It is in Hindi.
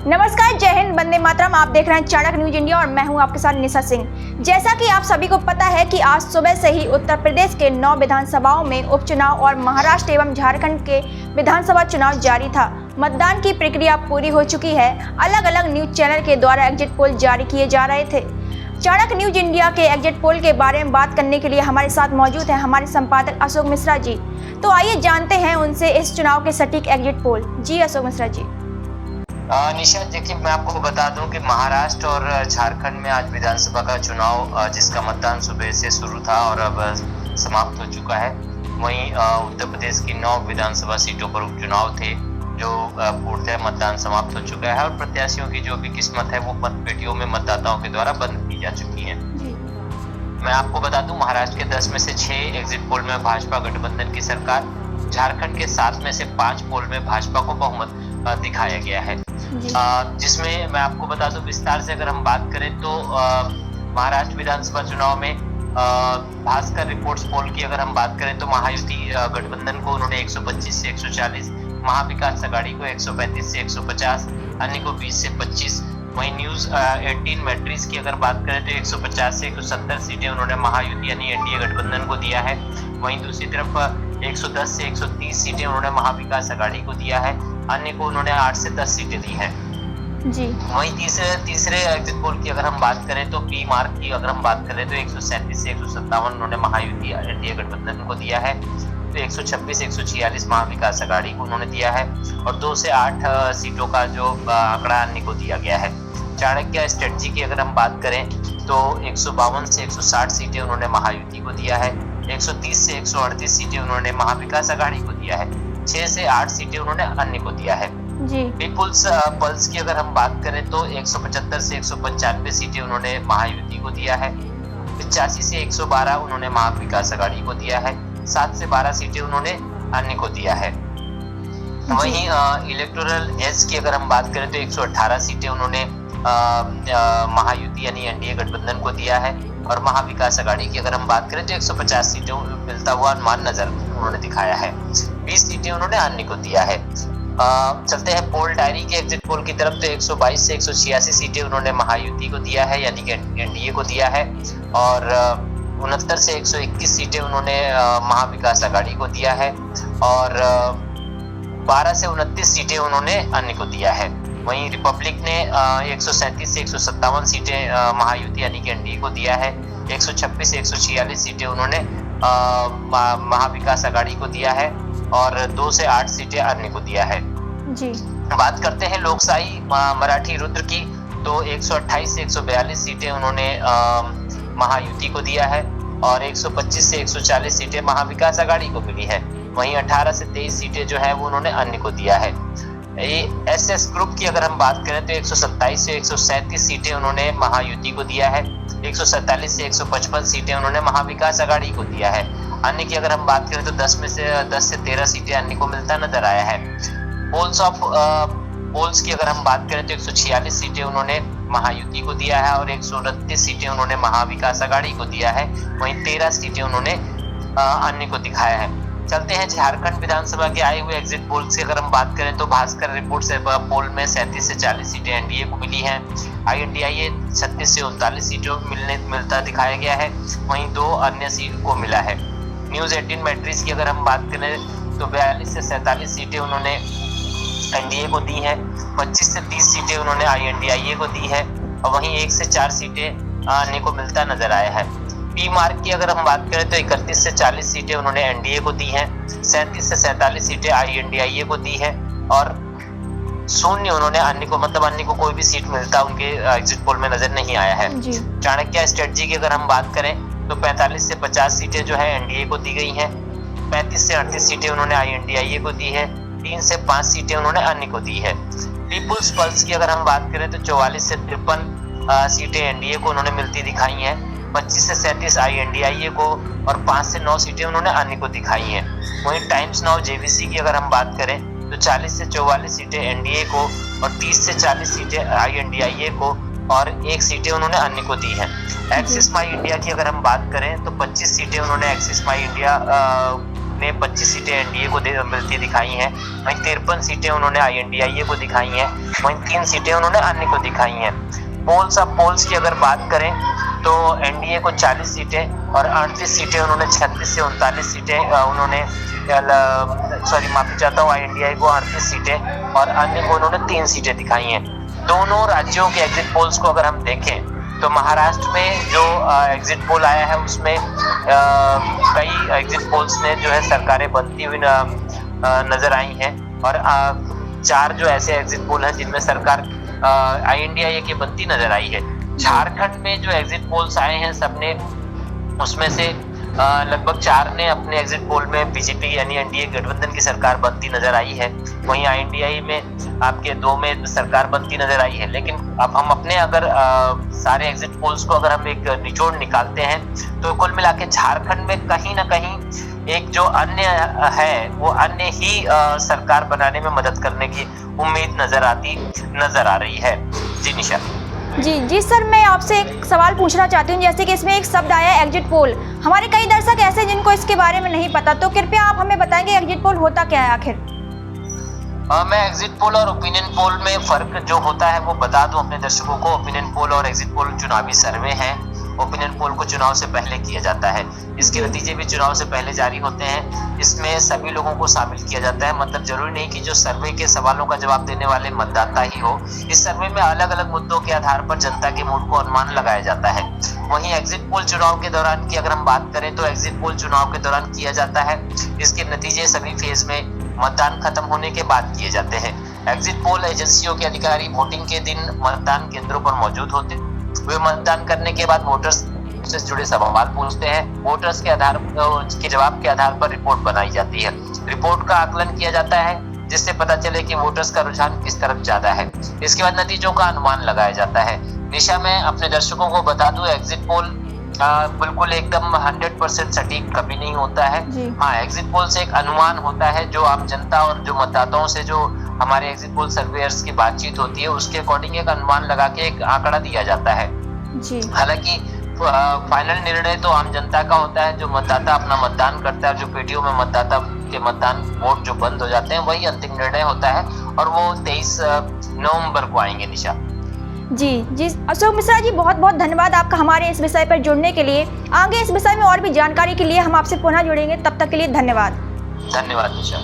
नमस्कार, जय हिंद, वंदे मातरम। आप देख रहे हैं चाणक्य न्यूज इंडिया और मैं हूं आपके साथ निशा सिंह। जैसा कि आप सभी को पता है कि आज सुबह से ही उत्तर प्रदेश के 9 विधानसभाओं में उपचुनाव और महाराष्ट्र एवं झारखंड के विधानसभा चुनाव जारी था। मतदान की प्रक्रिया पूरी हो चुकी है। अलग अलग न्यूज चैनल के द्वारा एग्जिट पोल जारी किए जा रहे थे। चाणक्य न्यूज इंडिया के एग्जिट पोल के बारे में बात करने के लिए हमारे साथ मौजूद है हमारे संपादक अशोक मिश्रा जी। तो आइए जानते हैं उनसे इस चुनाव के सटीक एग्जिट पोल। जी अशोक मिश्रा जी। निशा, देखिए मैं आपको बता दूं कि महाराष्ट्र और झारखंड में आज विधानसभा का चुनाव जिसका मतदान सुबह से शुरू था और अब समाप्त हो चुका है। वहीं उत्तर प्रदेश की 9 विधानसभा सीटों पर उपचुनाव थे जो पूर्णतः मतदान समाप्त हो चुका है और प्रत्याशियों की जो भी किस्मत है वो मतपेटियों में मतदाताओं के द्वारा बंद की जा चुकी है। मैं आपको बता दूं, महाराष्ट्र के 10 में से 6 एग्जिट पोल में भाजपा गठबंधन की सरकार, झारखंड के 7 में से 5 पोल में भाजपा को बहुमत दिखाया गया है। जिसमें मैं आपको बता दूं, विस्तार से अगर हम बात करें तो महाराष्ट्र विधानसभा चुनाव में भास्कर रिपोर्ट्स पोल की अगर हम बात करें तो महायुति गठबंधन को उन्होंने 125 से 140, महाविकास आघाड़ी को 135 से 150, अन्य को 20 से 25। वहीं न्यूज 18 मैट्रिक्स की अगर बात करें तो 150 से 170 सीटें उन्होंने महायुति यानी एनडीए गठबंधन को दिया है। वहीं दूसरी तरफ 110 से 130 सीटें उन्होंने महाविकास आघाड़ी को दिया है, अन्य को उन्होंने 8 से 10 सीटें दी हैं। जी। वहीं तीसरे एग्जिट पोल की अगर हम बात करें तो पी मार्क की अगर हम बात करें तो 137 से 157 उन्होंने महायुति एनडीए गठबंधन को दिया है, तो 126 146 महाविकास आघाड़ी को उन्होंने दिया है और 2 से 8 सीटों का जो आंकड़ा अन्य को दिया गया है। चाणक्य स्ट्रेटजी की अगर हम बात करें तो 152 से 160 सीटें उन्होंने महायुति को दिया है, 130 से 138 सीटें उन्होंने महाविकास आघाड़ी को दिया है, 6 से 8 सीटें उन्होंने अन्य को दिया है। जी। पीपुल्स पल्स की अगर हम बात करें तो 175 से 195 सीटें उन्होंने महायुति को दिया है, 85 से 112 उन्होंने महाविकास आघाड़ी को दिया है, 7 से 12 सीटें उन्होंने अन्य को दिया है। वहीं इलेक्टोरल एज की अगर हम बात करें तो 118 सीटें उन्होंने महायुति यानी एनडीए गठबंधन को दिया है और महाविकास आघाड़ी की अगर हम बात करें तो 150 सीटें मिलता हुआ अनुमान नजर उन्होंने दिखाया है, 20 सीटें उन्होंने अन्य को दिया है। चलते हैं पोल डायरी के एग्जिट पोल की तरफ तो 122 से 186 सीटें उन्होंने महायुति को दिया है यानी कि एनडीए को दिया है और 69 से 121 सीटें उन्होंने महाविकास आघाड़ी को दिया है और 12 से 29 सीटें उन्होंने अन्य को दिया है। वहीं रिपब्लिक ने 137 से 157 सीटें महायुति यानी कि एनडीए को दिया है, 126 से 146 सीटें उन्होंने महाविकास आघाड़ी को दिया है और 2 से 8 सीटें अन्य को दिया है। जी। बात करते हैं लोकशाही मराठी रुद्र की तो 128 से 142 सीटें उन्होंने महायुति को दिया है और 125 से 140 सीटें महाविकास आघाड़ी को मिली है। वहीं 18 से 23 सीटें जो है वो उन्होंने अन्य को दिया है। एसएस ग्रुप की अगर हम बात करें तो 127 से 137 सीटें उन्होंने महायुति को दिया है, 147 से 155 सीटें उन्होंने महाविकास आघाड़ी को दिया है। अन्य की अगर हम बात करें तो 10 से 13 सीटें अन्य को मिलता नजर आया है। पोल्स की अगर हम बात करें तो 146 सीटें उन्होंने महायुति को दिया है और 129 सीटें उन्होंने महाविकास आघाड़ी को दिया है। वहीं 13 सीटें उन्होंने अन्य को दिखाया है। चलते हैं झारखंड विधानसभा के आए हुए एग्जिट पोल से अगर हम बात करें तो भास्कर रिपोर्ट से पोल में 37 से 40 सीटें एनडीए को मिली हैं, आईएनडीआईए 36 से 39 सीटों मिलता दिखाया गया है, वहीं 2 अन्य सीट को मिला है। न्यूज 18 मैट्रिक्स की अगर हम बात करें तो 42 से 47 सीटें उन्होंने एनडीए को दी है, 25 से 30 सीटें उन्होंने आईएनडीआईए को दी है और वहीं 1 से 4 सीटें अन्य को मिलता नजर आया है। पी मार्क की अगर हम बात करें तो 31 से 40 सीटें उन्होंने एनडीए को दी हैं, 37 से 47 सीटें आईएनडीआईए को दी है और 0 उन्होंने अन्य को, मतलब अन्य को कोई भी सीट मिलता उनके एग्जिट पोल में नजर नहीं आया है। चाणक्य स्ट्रेटजी की अगर हम बात करें तो 45 से 50 सीटें जो है एनडीए को दी गई हैं, 35 से 38 सीटें उन्होंने आईएनडीआईए को दी है, 3 से 5 सीटें उन्होंने अन्य को दी है। पीपुल्स पल्स की अगर हम बात करें तो 44 से 53 सीटें एनडीए को उन्होंने मिलती दिखाई हैं, 25 से 37 आईएनडीआईए को और 5 से 9 सीटें उन्होंने अन्य को दिखाई हैं। वहीं टाइम्स नाउ जेवीसी की अगर हम बात करें तो 40 से 44 सीटें एनडीए को और 30 से 40 सीटें आईएनडीआईए को और 1 सीटें उन्होंने अन्य को दी हैं। एक्सिस माई इंडिया की अगर हम बात करें तो 25 सीटें उन्होंने एक्सिस माई इंडिया ने 25 सीटें एनडीए को मिलती दिखाई हैं, वहीं 53 सीटें उन्होंने INDIA को दिखाई हैं, वहीं 3 सीटें उन्होंने अन्य को दिखाई हैं। पोल्स की अगर बात करें तो एनडीए को 40 सीटें और 38 सीटें उन्होंने 36 से 39 सीटें उन्होंने माफी चाहता हूँ, INDIA को 38 सीटें और अन्य को उन्होंने 3 सीटें दिखाई हैं। दोनों राज्यों के एग्जिट पोल्स को अगर हम देखें तो महाराष्ट्र में जो एग्जिट पोल आया है उसमें कई एग्जिट पोल्स ने जो है सरकारें बनती हुई नजर आई हैं और 4 जो ऐसे एग्जिट पोल हैं जिनमें सरकार INDIA की बनती नजर आई है। झारखंड में जो एग्जिट पोल्स आए हैं सबने उसमें से लगभग 4 ने अपने एग्जिट पोल में बीजेपी यानी एनडीए गठबंधन की सरकार बनती नजर आई है, वहीं INDIA में आपके 2 में सरकार बनती नजर आई है। लेकिन अब हम अपने अगर सारे एग्जिट पोल्स को अगर हम एक निचोड़ निकालते हैं तो कुल मिला के झारखंड में कहीं ना कहीं एक जो अन्य है वो अन्य ही सरकार बनाने में मदद करने की उम्मीद नजर आ रही है। जी निशा। जी सर, मैं आपसे एक सवाल पूछना चाहती हूँ। जैसे कि इसमें एक शब्द आया एग्जिट पोल, हमारे कई दर्शक ऐसे जिनको इसके बारे में नहीं पता, तो कृपया आप हमें बताएंगे एग्जिट पोल होता क्या है आखिर? मैं एग्जिट पोल और ओपिनियन पोल में फर्क जो होता है वो बता दूं अपने दर्शकों को। ओपिनियन पोल और एग्जिट पोल चुनावी सर्वे हैं। ओपिनियन पोल को चुनाव से पहले किया जाता है, इसके नतीजे भी चुनाव से पहले जारी होते हैं। इसमें सभी लोगों को शामिल किया जाता है, मतलब जरूरी नहीं कि जो सर्वे के सवालों का जवाब देने वाले मतदाता ही हो। इस सर्वे में अलग अलग मुद्दों के आधार पर जनता के मूड को अनुमान लगाया जाता है। वहीं एग्जिट पोल चुनाव के दौरान की अगर हम बात करें तो एग्जिट पोल चुनाव के दौरान किया जाता है। इसके नतीजे सभी फेज में मतदान खत्म होने के बाद किए जाते हैं। एग्जिट पोल एजेंसियों के अधिकारी वोटिंग के दिन मतदान केंद्रों पर मौजूद होते हैं। वे मतदान करने के बाद वोटर्स से जुड़े सवाल पूछते हैं। वोटर्स के जवाब के आधार पर रिपोर्ट बनाई जाती है। रिपोर्ट का आकलन किया जाता है जिससे पता चले कि वोटर्स का रुझान किस तरफ ज्यादा है। इसके बाद नतीजों का अनुमान लगाया जाता है। निशा, मैं अपने दर्शकों को बता दूं एग्जिट पोल बिल्कुल एकदम 100% सटीक कभी नहीं होता है। हाँ, एग्जिट पोल से एक अनुमान होता है जो आम जनता और जो मतदाताओं से जो हमारे एग्जिट पोल सर्वेयर्स की बातचीत होती है उसके अकॉर्डिंग एक अनुमान लगा के एक आंकड़ा दिया जाता है। हालांकि फाइनल निर्णय तो आम जनता का होता है। जो मतदाता अपना मतदान करता है, जो पीटीओ में मतदाता के मतदान वोट जो बंद हो जाते हैं वही अंतिम निर्णय होता है और वो 23 नवंबर को आएंगे। निशा जी अशोक मिश्रा जी, बहुत बहुत धन्यवाद आपका हमारे इस विषय पर जुड़ने के लिए। आगे इस विषय में और भी जानकारी के लिए हम आपसे पुनः जुड़ेंगे, तब तक के लिए धन्यवाद। धन्यवाद निशा।